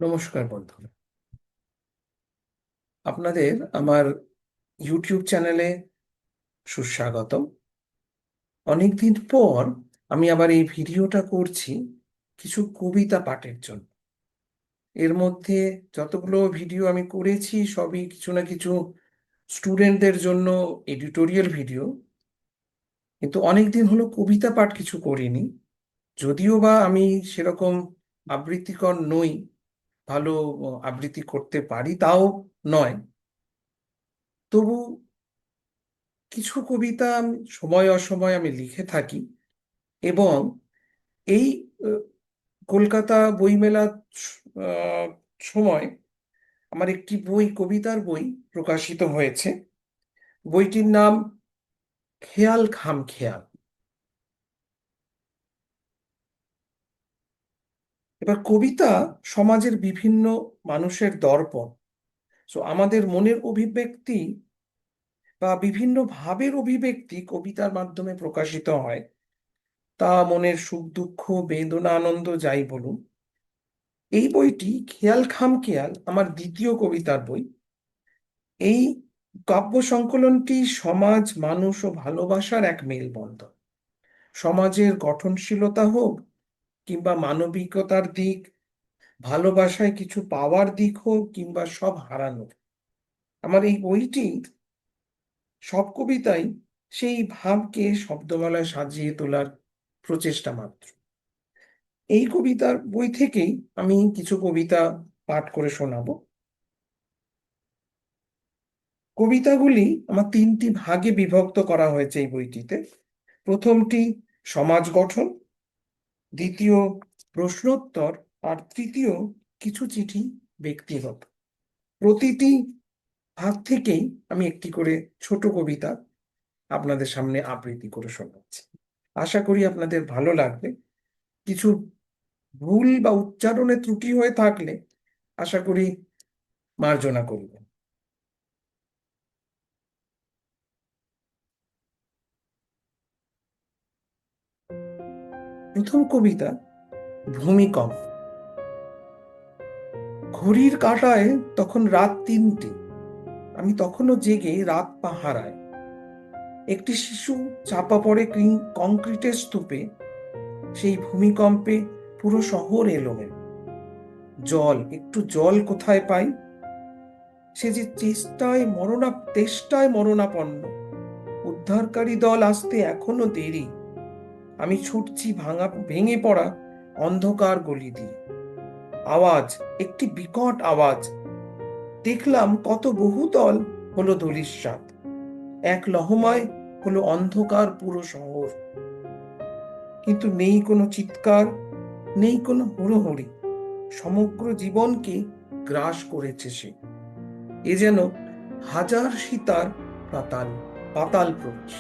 নমস্কার বন্ধুরা, আপনাদের আমার ইউটিউব চ্যানেলে সুস্বাগতম। অনেকদিন পর আমি আবার এই ভিডিওটা করছি কিছু কবিতা পাঠের জন্য। এর মধ্যে যতগুলো ভিডিও আমি করেছি সবই কিছু না কিছু স্টুডেন্টদের জন্য এডিটোরিয়াল ভিডিও, কিন্তু অনেকদিন হলো কবিতা পাঠ কিছু করিনি। যদিও বা আমি সেরকম আবৃত্তিকর নই, ভালো আবৃত্তি করতে পারি তাও নয়, তবু কিছু কবিতা সময় অসময় আমি লিখে থাকি। এবং এই আহ, কলকাতা বইমেলার আহ, সময় আমার একটি বই, কবিতার বই প্রকাশিত হয়েছে। বইটির নাম খেয়াল খাম খেয়াল। এবার কবিতা সমাজের বিভিন্ন মানুষের দর্পণ। আমাদের মনের অভিব্যক্তি বা বিভিন্ন ভাবের অভিব্যক্তি কবিতার মাধ্যমে প্রকাশিত হয়। তা মনের সুখ দুঃখ, বেদনা, আনন্দ যাই বলুন। এই বইটি খেয়াল খাম খেয়াল আমার দ্বিতীয় কবিতার বই। এই কাব্য সংকলনটি সমাজ, মানুষ ও ভালোবাসার এক মেলবন্ধন। সমাজের গঠনশীলতা হোক কিংবা মানবিকতার দিক, ভালোবাসায় কিছু পাওয়ার দিক হোক কিংবা সব হারানোর, আমার এই বইটি সব কবিতাই সেই ভাবকে শব্দমালায় সাজিয়ে তোলার প্রচেষ্টা মাত্র। এই কবিতার বই থেকেই আমি কিছু কবিতা পাঠ করে শোনাবো। কবিতাগুলি আমার তিনটি ভাগে বিভক্ত করা হয়েছে এই বইটিতে। প্রথমটি সমাজ গঠন, দ্বিতীয় প্রশ্নোত্তর, আর তৃতীয় কিছু চিঠি ব্যক্তিগত। প্রতিটি ভাগ থেকেই আমি একটি করে ছোট কবিতা আপনাদের সামনে আবৃত্তি করে শোনাচ্ছি। আশা করি আপনাদের ভালো লাগবে। কিছু ভুল বা উচ্চারণে ত্রুটি হয়ে থাকলে আশা করি মার্জনা করবেন। প্রথম কবিতা, ভূমিকম্প। ঘড়ির কাঁটায় তখন রাত 3টে। আমি তখনও জেগে রাত পাহারায়। একটি শিশু চাপা পড়ে কংক্রিটের স্তূপে। সেই ভূমিকম্পে পুরো শহর এলোমেলো। জল, একটু জল কোথায় পাই? সে যে তেষ্টায় মরণাপন্ন। উদ্ধারকারী দল আসতে এখনো দেরি। আমি ছুটছি ভেঙে পড়া অন্ধকার গলি দিয়ে। আওয়াজ, একটি বিকট আওয়াজ। দেখলাম কত বহুতল হলো ধূলিসাৎ। এক লহমায় হলো অন্ধকার পুরো শহর। কিন্তু নেই কোনো চিৎকার, নেই কোনো হুড়োহুড়ি। সমগ্র জীবনকে গ্রাস করেছে সে। এ যেন হাজার সীতার পাতাল পাতাল প্রবেশ।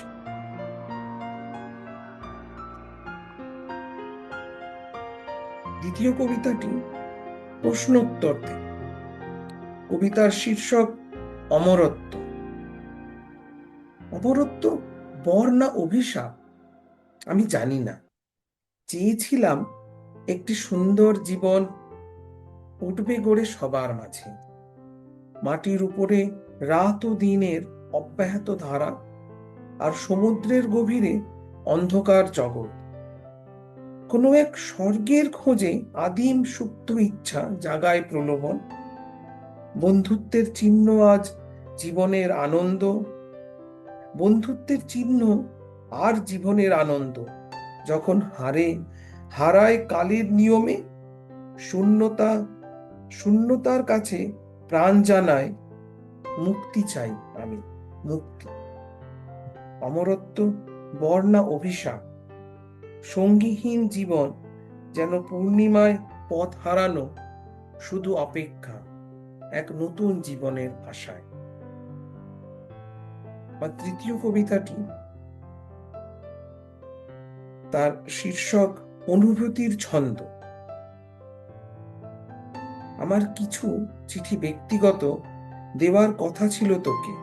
দ্বিতীয় কবিতাটি প্রশ্নোত্তর থেকে। কবিতার শীর্ষক অমরত্ব। অমরত্ব বর না অভিশাপ আমি জানি না। চেয়েছিলাম একটি সুন্দর জীবন উঠবে গড়ে সবার মাঝে। মাটির উপরে রাত ও দিনের অব্যাহত ধারা, আর সমুদ্রের গভীরে অন্ধকার জগৎ। কোনো এক স্বর্গের খোঁজে আদিম সুপ্ত ইচ্ছা জাগায় প্রলোভন। বন্ধুত্বের চিহ্ন আজ জীবনের আনন্দ। বন্ধুত্বের চিহ্ন আর জীবনের আনন্দ। যখন হারায় কালের নিয়মে। শূন্যতা শূন্যতার কাছে প্রাণ জানায়, মুক্তি চাই আমি, মুক্তি। অমরত্ব বর না অভিশাপ। সঙ্গীহীন জীবন যেন পূর্ণিমায় পথ হারানো, শুধু অপেক্ষা এক নতুন জীবনের আশায়। বা তৃতীয় কবিতাটি, তার শীর্ষক অনুভূতির ছন্দ। আমার কিছু চিঠি ব্যক্তিগত দেওয়ার কথা ছিল তোকে,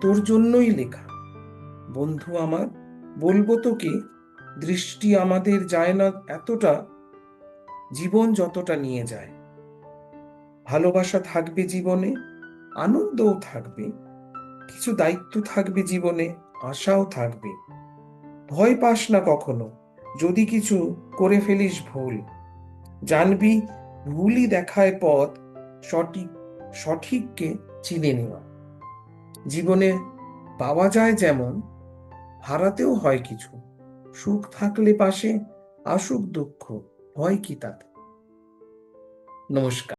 তোর জন্যই লেখা। বন্ধু আমার, বলবো তোকে, দৃষ্টি আমাদের যায় না এতটা, জীবন যতটা নিয়ে যায়। ভালোবাসা থাকবে জীবনে, আনন্দও থাকবে, কিছু দায়িত্ব থাকবে জীবনে, আশাও থাকবে। ভয় পাস না কখনো যদি কিছু করে ফেলিস ভুল। জানবি ভুলই দেখায় পথ, সঠিক সঠিককে চিনে নেওয়া। জীবনে পাওয়া যায় যেমন, হারাতেও হয় কিছু। সুখ থাকলে পাশে, আসুক দুঃখ, ভয় কি তাতে? নমস্কার।